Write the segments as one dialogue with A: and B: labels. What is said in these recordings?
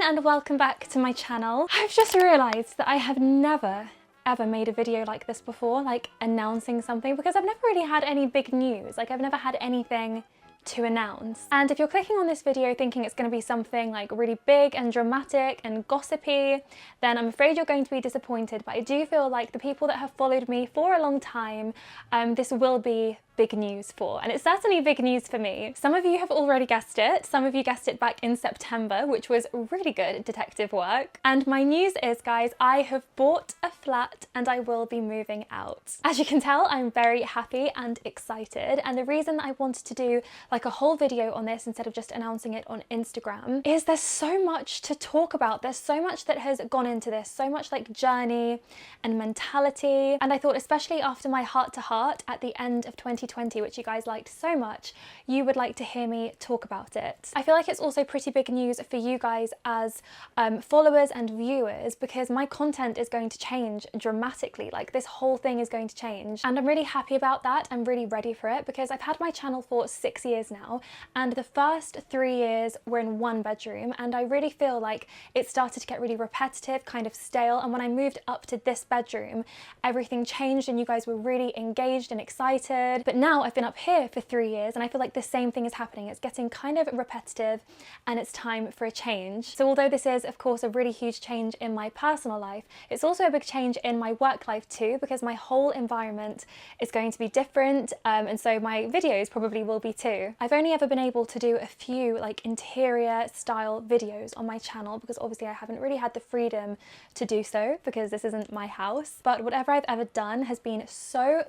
A: and welcome back to my channel. I've just realised that I have never ever made a video like this before, like announcing something, because I've never really had any big news. Like I've never had anything to announce. And if you're clicking on this video thinking it's going to be something like really big and dramatic and gossipy, then I'm afraid you're going to be disappointed. But I do feel like the people that have followed me for a long time, this will be big news for, and it's certainly big news for me. Some of you have already guessed it. Some of you guessed it back in September, which was really good detective work. And my news is, guys, I have bought a flat and I will be moving out. As you can tell, I'm very happy and excited. And the reason that I wanted to do like a whole video on this instead of just announcing it on Instagram is there's so much to talk about. There's so much that has gone into this, so much like journey and mentality. And I thought, especially after my heart to heart at the end of 2020, which you guys liked so much, you would like to hear me talk about it. I feel like it's also pretty big news for you guys as followers and viewers, because my content is going to change dramatically. Like this whole thing is going to change, and I'm really happy about that. I'm really ready for it because I've had my channel for 6 years now, and the first 3 years were in one bedroom, and I really feel like it started to get really repetitive, kind of stale. And when I moved up to this bedroom, everything changed and you guys were really engaged and excited. But now I've been up here for 3 years and I feel like the same thing is happening. It's getting kind of repetitive and it's time for a change. So although this is of course a really huge change in my personal life, it's also a big change in my work life too, because my whole environment is going to be different, and so my videos probably will be too. I've only ever been able to do a few like interior style videos on my channel because obviously I haven't really had the freedom to do so because this isn't my house. But whatever I've ever done has been so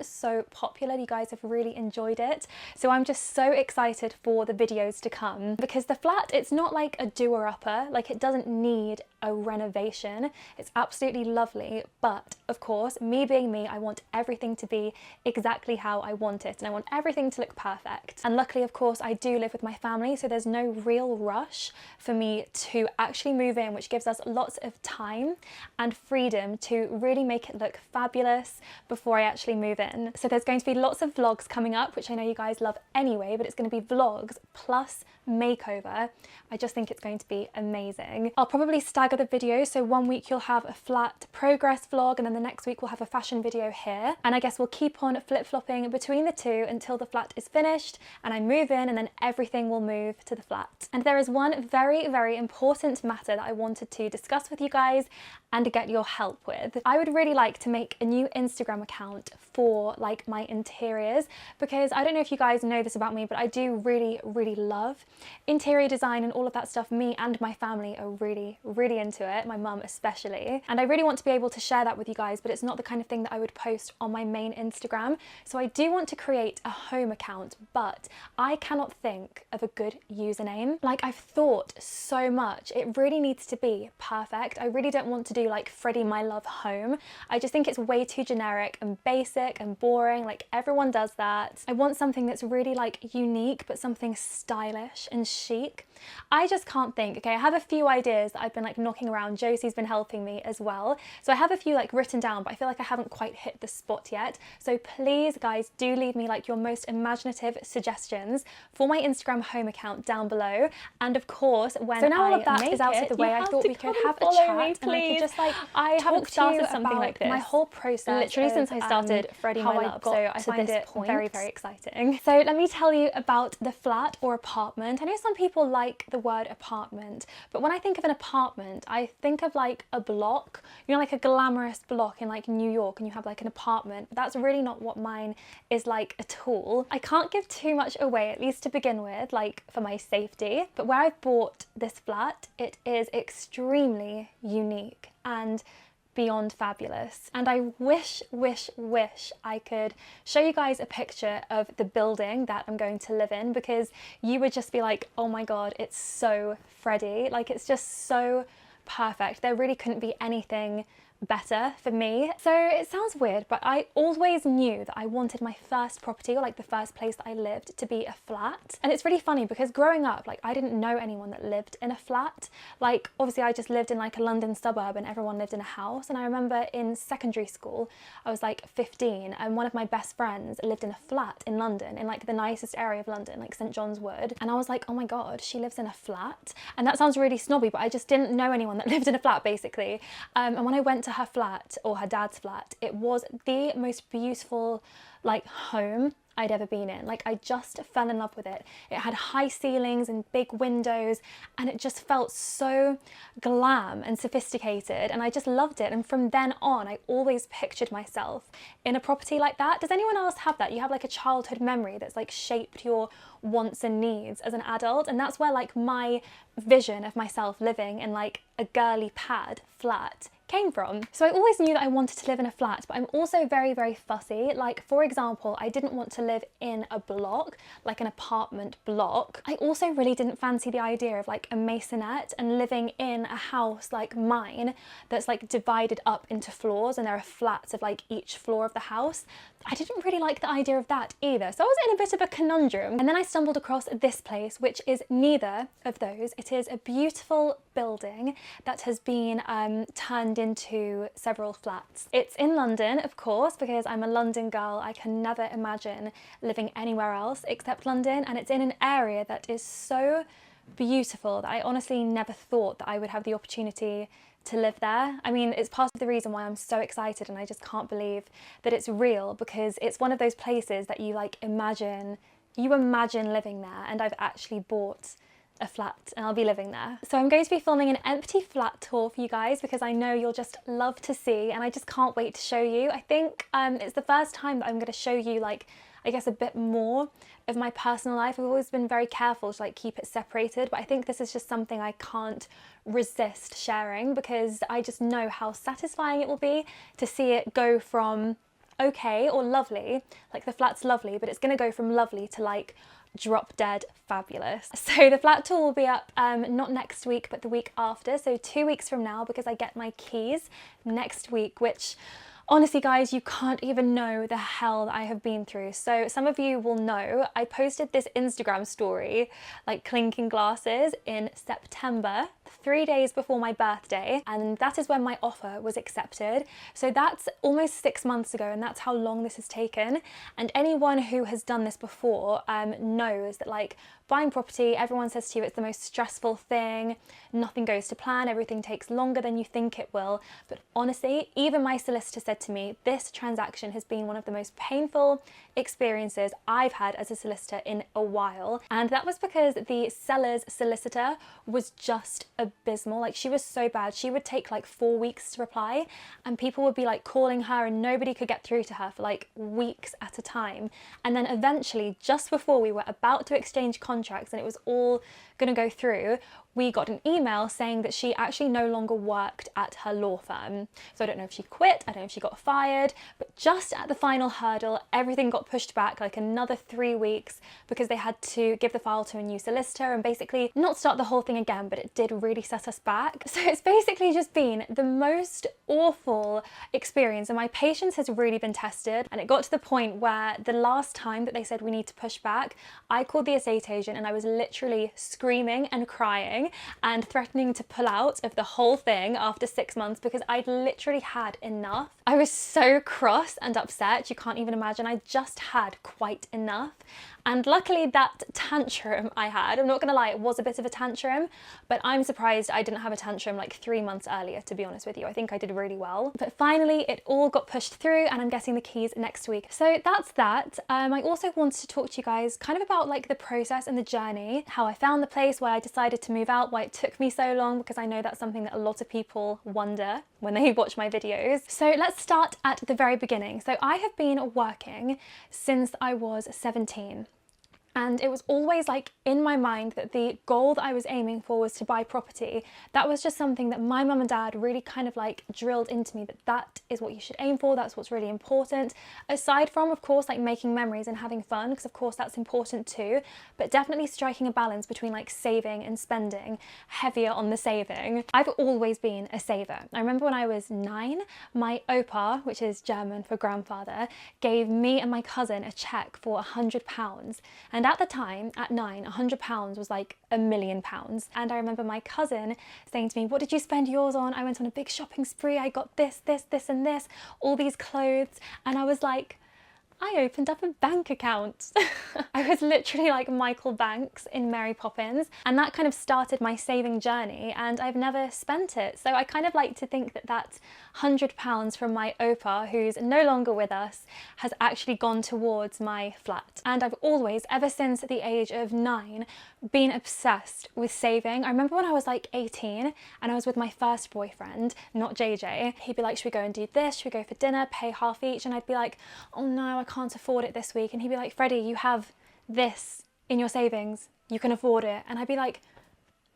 A: popular. You guys have really enjoyed it, so I'm just so excited for the videos to come, because the flat, it's not like a doer-upper, like it doesn't need a renovation. It's absolutely lovely, but of course, me being me, I want everything to be exactly how I want it, and I want everything to look perfect. And luckily, of course, I do live with my family, so there's no real rush for me to actually move in, which gives us lots of time and freedom to really make it look fabulous before I actually move in. So there's going to be lots of vlogs coming up, which I know you guys love anyway, but it's going to be vlogs plus makeover. I just think it's going to be amazing. I'll probably stagger the videos, so one week you'll have a flat progress vlog and then the next week we'll have a fashion video here, and I guess we'll keep on flip-flopping between the two until the flat is finished and I move in, and then everything will move to the flat. And there is one very important matter that I wanted to discuss with you guys and get your help with. I would really like to make a new Instagram account for like my interiors, because I don't know if you guys know this about me, but I do really love interior design and all of that stuff. Me and my family are really into it, my mum especially, and I really want to be able to share that with you guys, but it's not the kind of thing that I would post on my main Instagram. So I do want to create a home account, but I cannot think of a good username. Like I've thought so much, it really needs to be perfect. I really don't want to do like Freddy My Love home. I just think it's way too generic and basic and boring, like everyone does that. I want something that's really like unique, but something stylish and chic. I just can't think. Okay, I have a few ideas that I've been like knocking around. Josie's been helping me as well, so I have a few like written down, but I feel like I haven't quite hit the spot yet. So please guys, do leave me like your most imaginative suggestions for my Instagram home account down below. And of course, when all of that is out of the way, I thought we could have a chat and I could just like haven't started something like this. My whole process literally since I started Freddy My Love, so I find it very exciting. So let me tell you about the flat or apartment. I know some people like the word apartment, but when I think of an apartment, I think of like a block, you know, like a glamorous block in like New York, and you have like an apartment, but that's really not what mine is like at all. I can't give too much away, at least to begin with, like for my safety, but where I've bought this flat, it is extremely unique and beyond fabulous. And I wish I could show you guys a picture of the building that I'm going to live in, because you would just be like, oh my god, it's so Freddy. Like it's just so perfect. There really couldn't be anything better for me. So it sounds weird, but I always knew that I wanted my first property, or like the first place that I lived, to be a flat. And it's really funny because growing up, like I didn't know anyone that lived in a flat. Like obviously I just lived in like a London suburb and everyone lived in a house. And I remember in secondary school, I was like 15 and one of my best friends lived in a flat in London, in like the nicest area of London, like St John's Wood. And I was like, oh my God, she lives in a flat. And that sounds really snobby, but I just didn't know anyone that lived in a flat basically. And when I went to her flat, or her dad's flat, it was the most beautiful like home I'd ever been in. Like I just fell in love with it. It had high ceilings and big windows and it just felt so glam and sophisticated and I just loved it. And from then on, I always pictured myself in a property like that. Does anyone else have that? You have like a childhood memory that's like shaped your wants and needs as an adult, and that's where like my vision of myself living in like a girly pad flat came from. So I always knew that I wanted to live in a flat, but I'm also very, very fussy. Like for example, I didn't want to live in a block, like an apartment block. I also really didn't fancy the idea of like a maisonette and living in a house like mine that's like divided up into floors and there are flats of like each floor of the house. I didn't really like the idea of that either. So I was in a bit of a conundrum. And then I stumbled across this place, which is neither of those. It is a beautiful building that has been turned into several flats. It's in London, of course, because I'm a London girl. I can never imagine living anywhere else except London. And it's in an area that is so beautiful that I honestly never thought that I would have the opportunity to live there. I mean, it's part of the reason why I'm so excited and I just can't believe that it's real, because it's one of those places that you like imagine living there, and I've actually bought a flat and I'll be living there. So I'm going to be filming an empty flat tour for you guys because I know you'll just love to see, and I just can't wait to show you. I think it's the first time that I'm going to show you like, I guess, a bit more of my personal life. I've always been very careful to like keep it separated, but I think this is just something I can't resist sharing because I just know how satisfying it will be to see it go from okay or lovely, like the flat's lovely, but it's going to go from lovely to like drop dead fabulous. So the flat tour will be up not next week but the week after, so 2 weeks from now, because I get my keys next week, which honestly guys, you can't even know the hell that I have been through. So some of you will know I posted this Instagram story like clinking glasses in September, 3 days before my birthday, and that is when my offer was accepted. So that's almost 6 months ago, and that's how long this has taken. And anyone who has done this before knows that like buying property, everyone says to you it's the most stressful thing, nothing goes to plan, everything takes longer than you think it will. But honestly, even my solicitor said to me, this transaction has been one of the most painful experiences I've had as a solicitor in a while. And that was because the seller's solicitor was just abysmal. Like she was so bad. She would take like 4 weeks to reply, and people would be like calling her and nobody could get through to her for like weeks at a time. And then eventually, just before we were about to exchange contracts and it was all gonna go through, we got an email saying that she actually no longer worked at her law firm. So I don't know if she quit, I don't know if she got fired, but just at the final hurdle, everything got pushed back like another 3 weeks because they had to give the file to a new solicitor and basically not start the whole thing again, but it did really set us back. So it's basically just been the most awful experience, and my patience has really been tested. And it got to the point where the last time that they said we need to push back, I called the estate agent and I was literally screaming and crying and threatening to pull out of the whole thing after 6 months because I'd literally had enough. I was so cross and upset, you can't even imagine. I just had quite enough. And luckily that tantrum I had, I'm not gonna lie, it was a bit of a tantrum, but I'm surprised I didn't have a tantrum like 3 months earlier, to be honest with you. I think I did really well. But finally it all got pushed through and I'm getting the keys next week. So that's that. I also wanted to talk to you guys kind of about like the process and the journey, how I found the place, why I decided to move out, why it took me so long, because I know that's something that a lot of people wonder when they watch my videos. So let's start at the very beginning. So I have been working since I was 17. And it was always like in my mind that the goal that I was aiming for was to buy property. That was just something that my mum and dad really kind of like drilled into me, that that is what you should aim for, that's what's really important. Aside from, of course, like making memories and having fun, because of course that's important too, but definitely striking a balance between like saving and spending, heavier on the saving. I've always been a saver. I remember when I was 9, my Opa, which is German for grandfather, gave me and my cousin a cheque for £100. And at the time, at 9, £100 was like £1,000,000. And I remember my cousin saying to me, what did you spend yours on? I went on a big shopping spree. I got this, this, this and this, all these clothes. And I was like, I opened up a bank account. I was literally like Michael Banks in Mary Poppins, and that kind of started my saving journey, and I've never spent it. So I kind of like to think that that £100 from my Opa, who's no longer with us, has actually gone towards my flat. And I've always, ever since the age of 9, been obsessed with saving. I remember when I was like 18 and I was with my first boyfriend, not JJ, he'd be like, should we go and do this? Should we go for dinner? Pay half each? And I'd be like, oh no, I can't afford it this week. And he'd be like, Freddie, you have this in your savings, you can afford it. And I'd be like,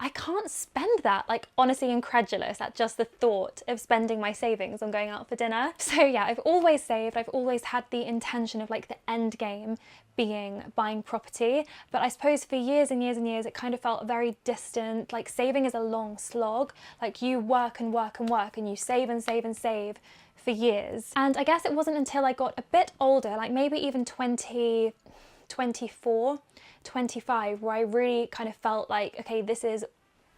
A: I can't spend that. Like, honestly incredulous at just the thought of spending my savings on going out for dinner. So yeah, I've always saved. I've always had the intention of like the end game being buying property, but I suppose for years and years and years it kind of felt very distant. Like, saving is a long slog. Like, you work and work and work and you save and save and save for years. And I guess it wasn't until I got a bit older, like maybe even 20, 24, 25, where I really kind of felt like, okay, this is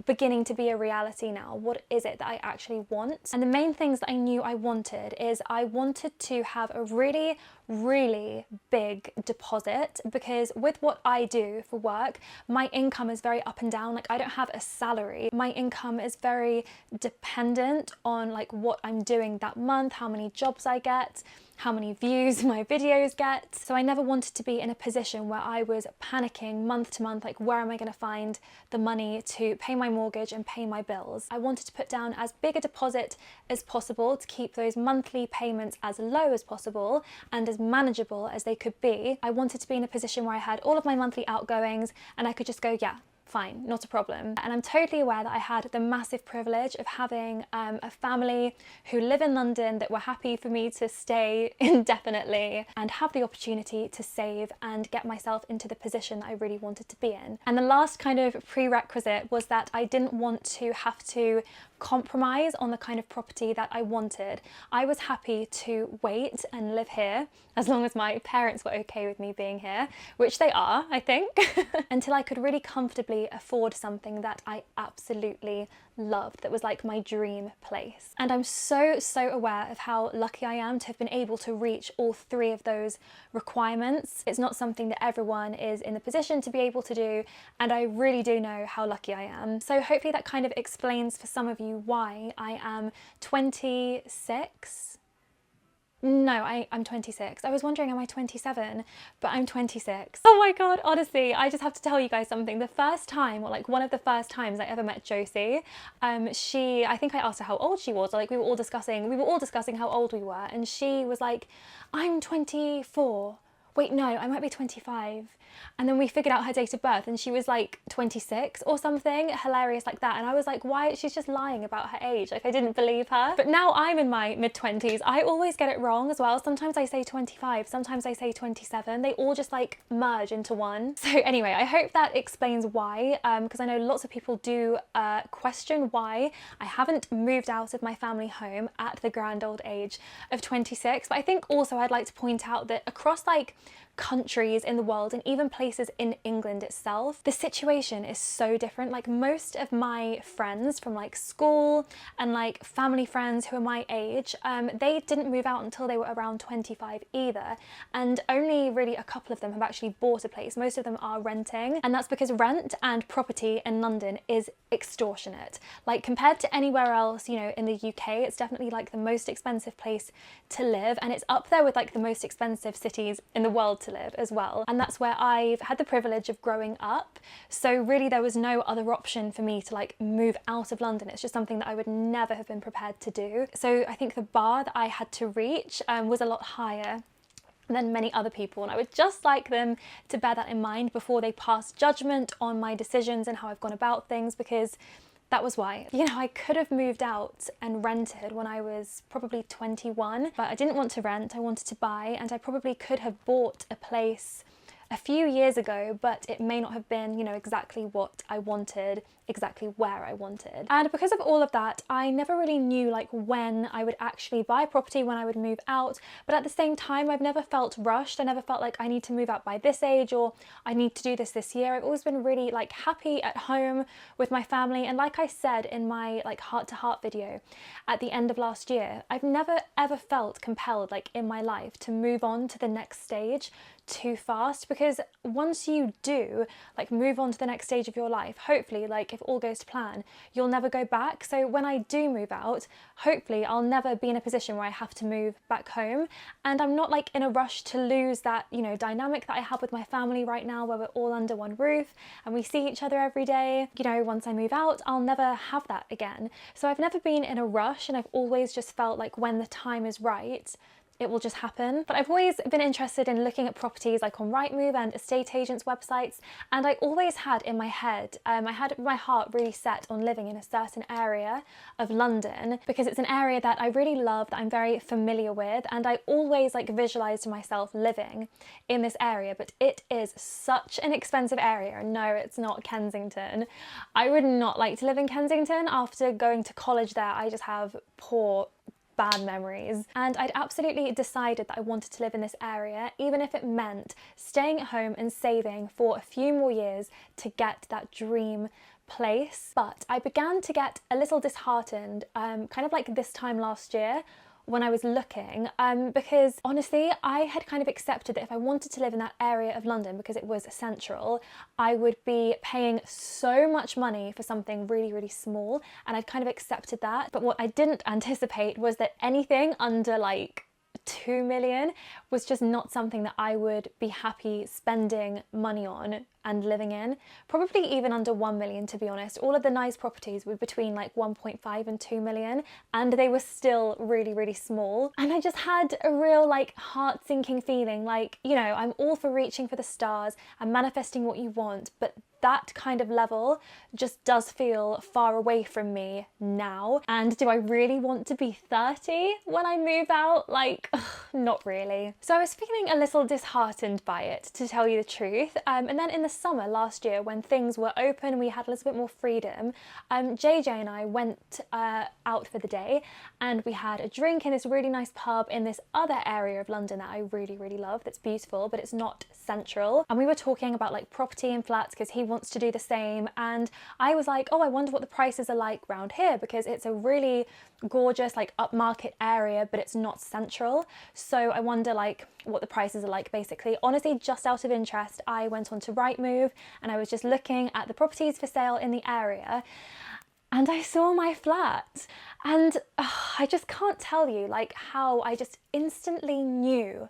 A: beginning to be a reality now. What is it that I actually want? And the main things that I knew I wanted is I wanted to have a really, really big deposit, because with what I do for work, my income is very up and down. Like, I don't have a salary. My income is very dependent on like what I'm doing that month, how many jobs I get, how many views my videos get. So I never wanted to be in a position where I was panicking month to month, like, where am I going to find the money to pay my mortgage and pay my bills? I wanted to put down as big a deposit as possible to keep those monthly payments as low as possible and as manageable as they could be. I wanted to be in a position where I had all of my monthly outgoings and I could just go, yeah, fine, not a problem. And I'm totally aware that I had the massive privilege of having a family who live in London that were happy for me to stay indefinitely and have the opportunity to save and get myself into the position that I really wanted to be in. And the last kind of prerequisite was that I didn't want to have to compromise on the kind of property that I wanted. I was happy to wait and live here as long as my parents were okay with me being here, which they are, I think, until I could really comfortably afford something that I absolutely loved, that was like my dream place. And I'm so aware of how lucky I am to have been able to reach all 3 of those requirements. It's not something that everyone is in the position to be able to do, and I really do know how lucky I am. So hopefully that kind of explains for some of you why I am 26. No, I'm 26. I was wondering, am I 27? But I'm 26. Oh my God, honestly, I just have to tell you guys something. The first time, or like one of the first times I ever met Josie, I think I asked her how old she was, or like we were all discussing how old we were, and she was like, I'm 24. Wait, no, I might be 25. And then we figured out her date of birth and she was like 26 or something, hilarious like that. And I was like, why? She's just lying about her age. Like, I didn't believe her. But now I'm in my mid-20s. I always get it wrong as well. Sometimes I say 25, sometimes I say 27. They all just like merge into one. So anyway, I hope that explains why, because I know lots of people do question why I haven't moved out of my family home at the grand old age of 26. But I think also I'd like to point out that across like countries in the world and even places in England itself, the situation is so different. Like, most of my friends from like school and like family friends who are my age, they didn't move out until they were around 25 either, and only really a couple of them have actually bought a place. Most of them are renting, and that's because rent and property in London is extortionate. Like, compared to anywhere else, you know, in the UK, it's definitely like the most expensive place to live, and it's up there with like the most expensive cities in the world to live as well. And that's where I've had the privilege of growing up. So really there was no other option for me to like move out of London. It's just something that I would never have been prepared to do. So I think the bar that I had to reach was a lot higher. than many other people, and I would just like them to bear that in mind before they pass judgment on my decisions and how I've gone about things, because that was why. You know, I could have moved out and rented when I was probably 21, but I didn't want to rent, I wanted to buy, and I probably could have bought a place a few years ago, but it may not have been, you know, exactly what I wanted, exactly where I wanted. And because of all of that, I never really knew like when I would actually buy property, when I would move out. But at the same time, I've never felt rushed. I never felt like I need to move out by this age or I need to do this year. I've always been really like happy at home with my family. And like I said in my like heart-to-heart video at the end of last year, I've never ever felt compelled like in my life to move on to the next stage too fast, because once you do like move on to the next stage of your life, hopefully, like if all goes to plan, you'll never go back. So when I do move out, hopefully I'll never be in a position where I have to move back home, and I'm not like in a rush to lose that, you know, dynamic that I have with my family right now, where we're all under one roof and we see each other every day. You know, once I move out, I'll never have that again. So I've never been in a rush, and I've always just felt like when the time is right, it will just happen. But I've always been interested in looking at properties like on Rightmove and estate agents' websites, and I always had in my head, I had my heart really set on living in a certain area of London, because it's an area that I really love, that I'm very familiar with, and I always like visualised myself living in this area. But it is such an expensive area. No, it's not Kensington. I would not like to live in Kensington. After going to college there, I just have bad memories, and I'd absolutely decided that I wanted to live in this area, even if it meant staying at home and saving for a few more years to get that dream place. But I began to get a little disheartened kind of like this time last year when I was looking, because honestly I had kind of accepted that if I wanted to live in that area of London, because it was central, I would be paying so much money for something really, really small, and I'd kind of accepted that. But what I didn't anticipate was that anything under like 2 million was just not something that I would be happy spending money on and living in. Probably even under 1 million, to be honest. All of the nice properties were between like 1.5 and 2 million, and they were still really, really small. And I just had a real like heart-sinking feeling like, you know, I'm all for reaching for the stars and manifesting what you want, but that kind of level just does feel far away from me now. And do I really want to be 30 when I move out? Like, ugh, not really. So I was feeling a little disheartened by it, to tell you the truth. And then in the summer last year, when things were open, we had a little bit more freedom, JJ and I went out for the day, and we had a drink in this really nice pub in this other area of London that I really, really love, that's beautiful, but it's not central. And we were talking about like property and flats, because he wants to do the same, and I was like, oh, I wonder what the prices are like around here, because it's a really gorgeous like upmarket area, but it's not central. So I wonder like what the prices are like, basically. Honestly, just out of interest, I went on to Rightmove and I was just looking at the properties for sale in the area, and I saw my flat, and I just can't tell you like how I just instantly knew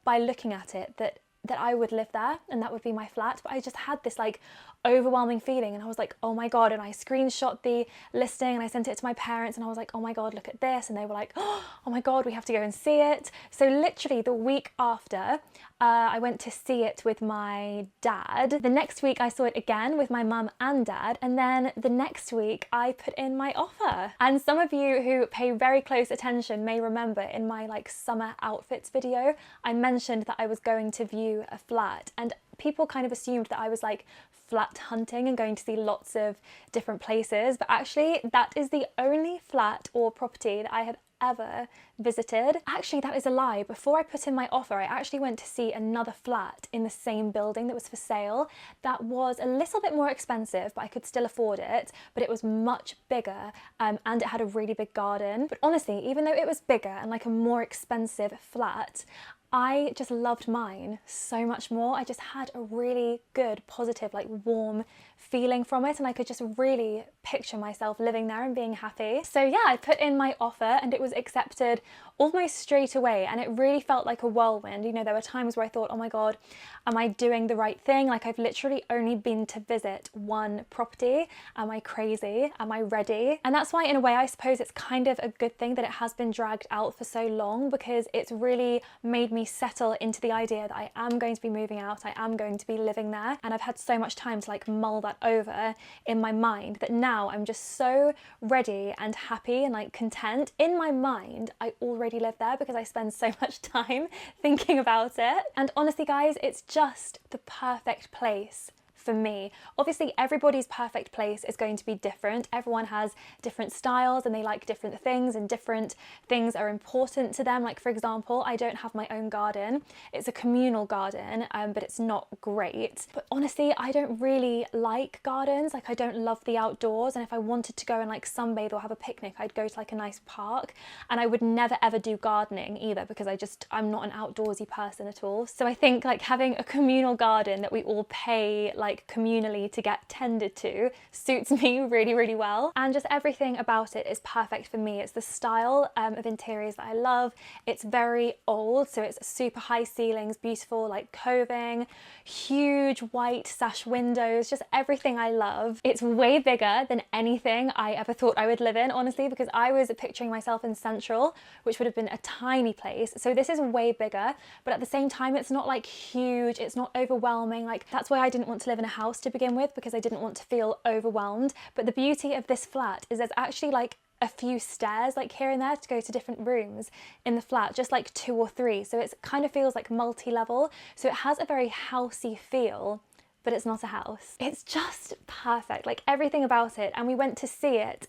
A: by looking at it that I would live there and that would be my flat. But I just had this like overwhelming feeling, and I was like, oh my god, and I screenshot the listing and I sent it to my parents, and I was like, oh my god, look at this, and they were like, oh my god, we have to go and see it. So literally the week after, I went to see it with my dad. The next week I saw it again with my mum and dad, and then the next week I put in my offer. And some of you who pay very close attention may remember in my like summer outfits video, I mentioned that I was going to view a flat, and people kind of assumed that I was like flat hunting and going to see lots of different places, but actually that is the only flat or property that I had ever visited. Actually, that is a lie. Before I put in my offer, I actually went to see another flat in the same building that was for sale. That was a little bit more expensive, but I could still afford it, but it was much bigger, and it had a really big garden. But honestly, even though it was bigger and like a more expensive flat, I just loved mine so much more. I just had a really good, positive, like warm feeling from it, and I could just really picture myself living there and being happy. So yeah, I put in my offer and it was accepted almost straight away, and it really felt like a whirlwind. You know, there were times where I thought, oh my God, am I doing the right thing? Like, I've literally only been to visit one property. Am I crazy? Am I ready? And that's why, in a way, I suppose it's kind of a good thing that it has been dragged out for so long, because it's really made me settle into the idea that I am going to be moving out, I am going to be living there, and I've had so much time to like mull that over in my mind that now I'm just so ready and happy and like content. In my mind, I already live there because I spend so much time thinking about it. And honestly, guys, it's just the perfect place for me. Obviously, everybody's perfect place is going to be different. Everyone has different styles and they like different things, and different things are important to them. Like, for example, I don't have my own garden. It's a communal garden, but it's not great. But honestly, I don't really like gardens. Like, I don't love the outdoors. And if I wanted to go and like sunbathe or have a picnic, I'd go to like a nice park. And I would never ever do gardening either, because I'm not an outdoorsy person at all. So I think like having a communal garden that we all pay like communally to get tended to suits me really, really well. And just everything about it is perfect for me. It's the style of interiors that I love. It's very old, so it's super high ceilings, beautiful like coving, huge white sash windows, just everything I love. It's way bigger than anything I ever thought I would live in, honestly, because I was picturing myself in Central, which would have been a tiny place. So this is way bigger, but at the same time, it's not like huge, it's not overwhelming. Like, that's why I didn't want to live in a house to begin with, because I didn't want to feel overwhelmed. But the beauty of this flat is there's actually like a few stairs like here and there to go to different rooms in the flat, just like 2 or 3. So it kind of feels like multi-level. So it has a very housey feel, but it's not a house. It's just perfect, like everything about it. And we went to see it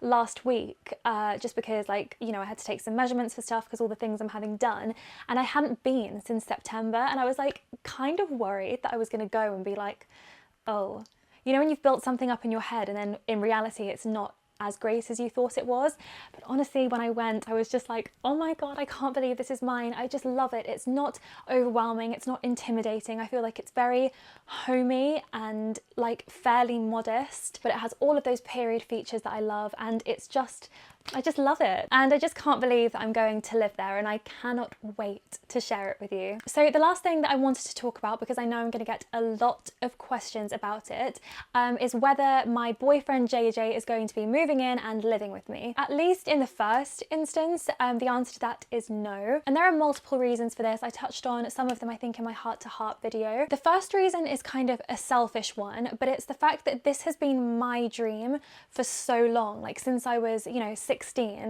A: last week, just because like, you know, I had to take some measurements for stuff because all the things I'm having done. And I hadn't been since September. And I was like kind of worried that I was gonna go and be like, oh, you know, when you've built something up in your head and then in reality it's not as great as you thought it was. But honestly, when I went, I was just like, oh my God, I can't believe this is mine. I just love it. It's not overwhelming. It's not intimidating. I feel like it's very homey and like fairly modest, but it has all of those period features that I love. And it's just, I just love it. And I just can't believe that I'm going to live there, and I cannot wait to share it with you. So the last thing that I wanted to talk about, because I know I'm going to get a lot of questions about it, is whether my boyfriend JJ is going to be moving in and living with me. At least in the first instance, the answer to that is no. And there are multiple reasons for this. I touched on some of them, I think, in my heart-to-heart video. The first reason is kind of a selfish one, but it's the fact that this has been my dream for so long, like since I was, you know, 16.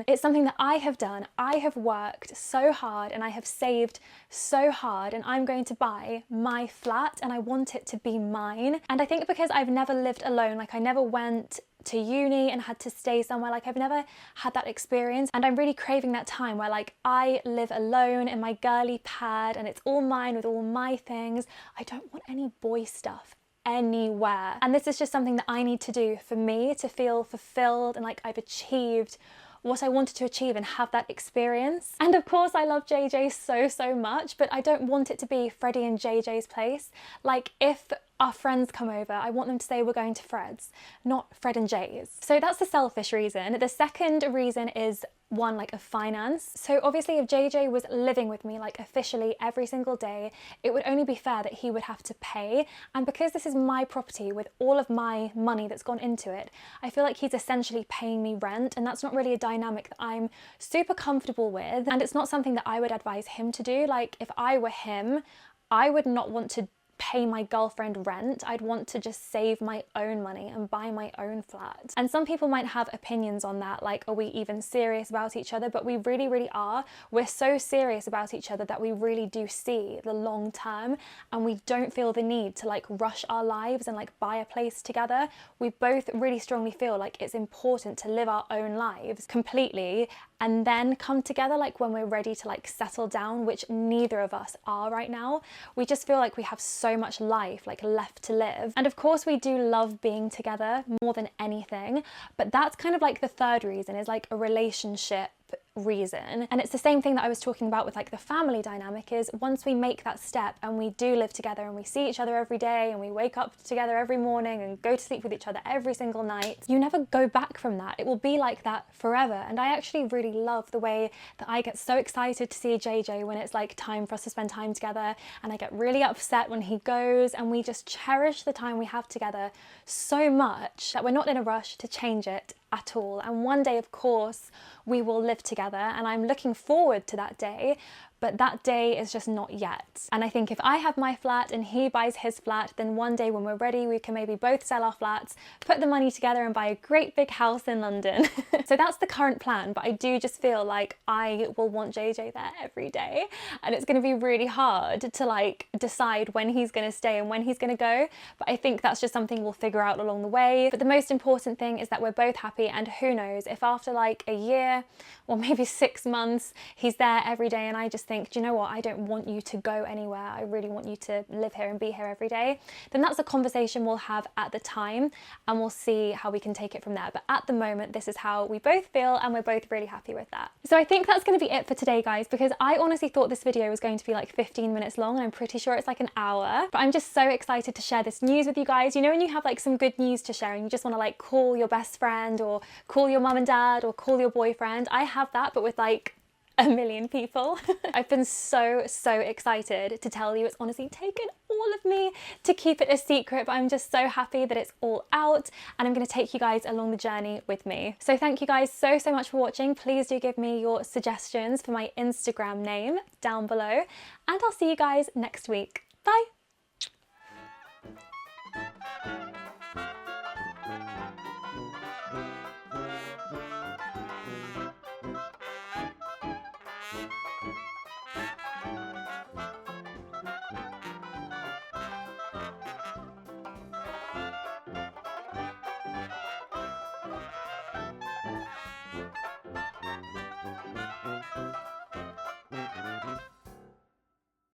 A: It's something that I have done. I have worked so hard and I have saved so hard, and I'm going to buy my flat and I want it to be mine. And I think because I've never lived alone, like I never went to uni and had to stay somewhere, like I've never had that experience, and I'm really craving that time where like I live alone in my girly pad and it's all mine with all my things. I don't want any boy stuff anywhere. And this is just something that I need to do for me to feel fulfilled and like I've achieved what I wanted to achieve and have that experience. And of course I love JJ so much, but I don't want it to be Freddie and JJ's place. Like, if our friends come over, I want them to say we're going to Fred's, not Fred and Jay's. So that's the selfish reason. The second reason is one, like, of finance. So obviously if JJ was living with me like officially every single day, it would only be fair that he would have to pay. And because this is my property with all of my money that's gone into it, I feel like he's essentially paying me rent, and that's not really a dynamic that I'm super comfortable with. And it's not something that I would advise him to do. Like, if I were him, I would not want to pay my girlfriend rent. I'd want to just save my own money and buy my own flat. And some people might have opinions on that, like, are we even serious about each other? But we really are. We're so serious about each other that we really do see the long term, and we don't feel the need to like rush our lives and like buy a place together. We both really strongly feel like it's important to live our own lives completely and then come together like when we're ready to like settle down, which neither of us are right now. We just feel like we have so much life like left to live. And of course we do love being together more than anything, but that's kind of like the third reason, is like a relationship reason. And it's the same thing that I was talking about with like the family dynamic, is once we make that step and we do live together and we see each other every day and we wake up together every morning and go to sleep with each other every single night, you never go back from that. It will be like that forever. And I actually really love the way that I get so excited to see JJ when it's like time for us to spend time together, and I get really upset when he goes, and we just cherish the time we have together so much that we're not in a rush to change it at all. And one day, of course, we will live together, and I'm looking forward to that day, but that day is just not yet. And I think if I have my flat and he buys his flat, then one day when we're ready, we can maybe both sell our flats, put the money together and buy a great big house in London. So that's the current plan, but I do just feel like I will want JJ there every day, and it's going to be really hard to like decide when he's going to stay and when he's going to go, but I think that's just something we'll figure out along the way. But the most important thing is that we're both happy, and who knows, if after like a year or maybe 6 months he's there every day and I just think, do you know what, I don't want you to go anywhere, I really want you to live here and be here every day, then that's a conversation we'll have at the time and we'll see how we can take it from there. But at the moment, this is how we both feel and we're both really happy with that. So I think that's going to be it for today, guys, because I honestly thought this video was going to be like 15 minutes long and I'm pretty sure it's like an hour. But I'm just so excited to share this news with you guys. You know when you have like some good news to share and you just want to like call your best friend or call your mum and dad or call your boyfriend? I have that, but with like a million people. I've been so excited to tell you. It's honestly taken all of me to keep it a secret, but I'm just so happy that it's all out and I'm going to take you guys along the journey with me. So thank you guys so much for watching. Please do give me your suggestions for my Instagram name down below, and I'll see you guys next week. Bye!